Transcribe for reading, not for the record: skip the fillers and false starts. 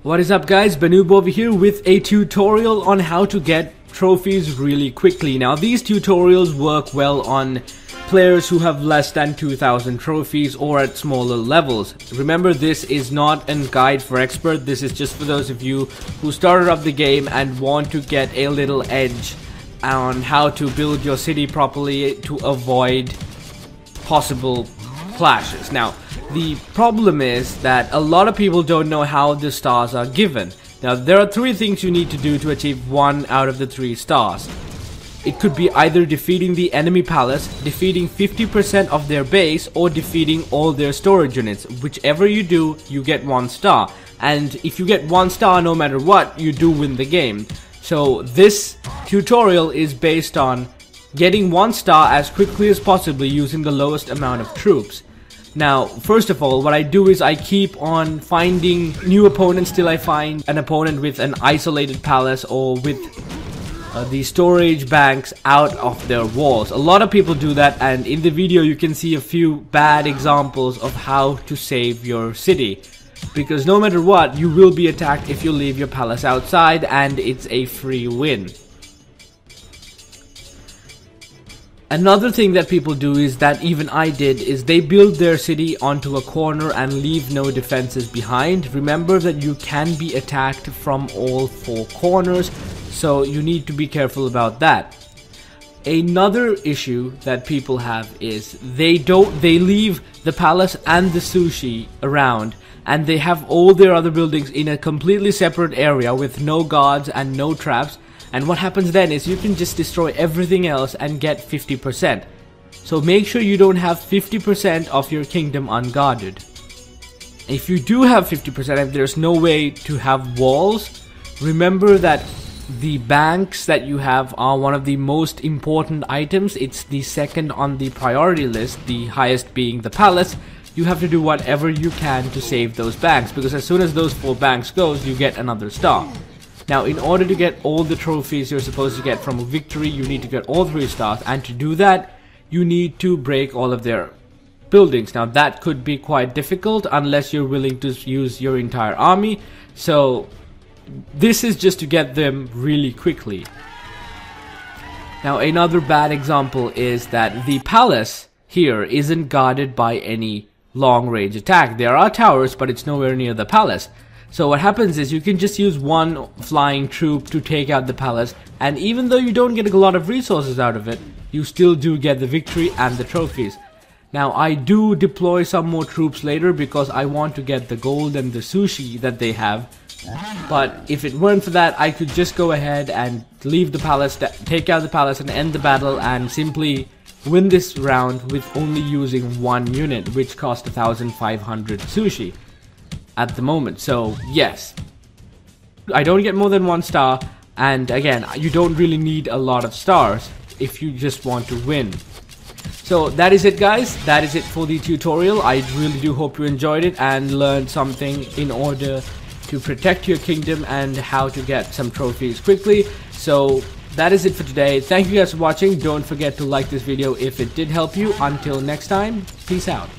What is up guys, Banoob over here with a tutorial on how to get trophies really quickly. Now these tutorials work well on players who have less than 2,000 trophies or at smaller levels. Remember, this is not a guide for expert, this is just for those of you who started up the game and want to get a little edge on how to build your city properly to avoid possible clashes. Now, the problem is that a lot of people don't know how the stars are given. Now, there are three things you need to do to achieve one out of the 3 stars. It could be either defeating the enemy palace, defeating 50% of their base, or defeating all their storage units. Whichever you do, you get 1 star. And if you get 1 star no matter what, you do win the game. So this tutorial is based on getting 1 star as quickly as possible using the lowest amount of troops. Now, first of all, what I do is I keep on finding new opponents till I find an opponent with an isolated palace or with the storage banks out of their walls. A lot of people do that, and in the video you can see a few bad examples of how to save your city. Because no matter what, you will be attacked if you leave your palace outside, and it's a free win. Another thing that people do is that even I did is they build their city onto a corner and leave no defenses behind. Remember that you can be attacked from all 4 corners, so you need to be careful about that. Another issue that people have is they leave the palace and the sushi around, and they have all their other buildings in a completely separate area with no guards and no traps. And what happens then is you can just destroy everything else and get 50%. So make sure you don't have 50% of your kingdom unguarded. If you do have 50%, if there's no way to have walls, remember that the banks that you have are one of the most important items. It's the second on the priority list, the highest being the palace. You have to do whatever you can to save those banks, because as soon as those 4 banks goes, you get another star. Now, in order to get all the trophies you're supposed to get from a victory, you need to get all 3 stars, and to do that, you need to break all of their buildings. Now, that could be quite difficult unless you're willing to use your entire army, so this is just to get them really quickly. Now, another bad example is that the palace here isn't guarded by any long-range attack. There are towers, but it's nowhere near the palace. So what happens is you can just use 1 flying troop to take out the palace, and even though you don't get a lot of resources out of it, you still do get the victory and the trophies. Now, I do deploy some more troops later because I want to get the gold and the sushi that they have. But if it weren't for that, I could just go ahead and leave the palace, take out the palace and end the battle, and simply win this round with only using 1 unit, which cost 1,500 sushi at the moment. So yes, I don't get more than 1 star, and again, you don't really need a lot of stars if you just want to win. So that is it guys, that is it for the tutorial. I really do hope you enjoyed it and learned something in order to protect your kingdom and how to get some trophies quickly. So that is it for today. Thank you guys for watching. Don't forget to like this video if it did help you. Until next time, peace out.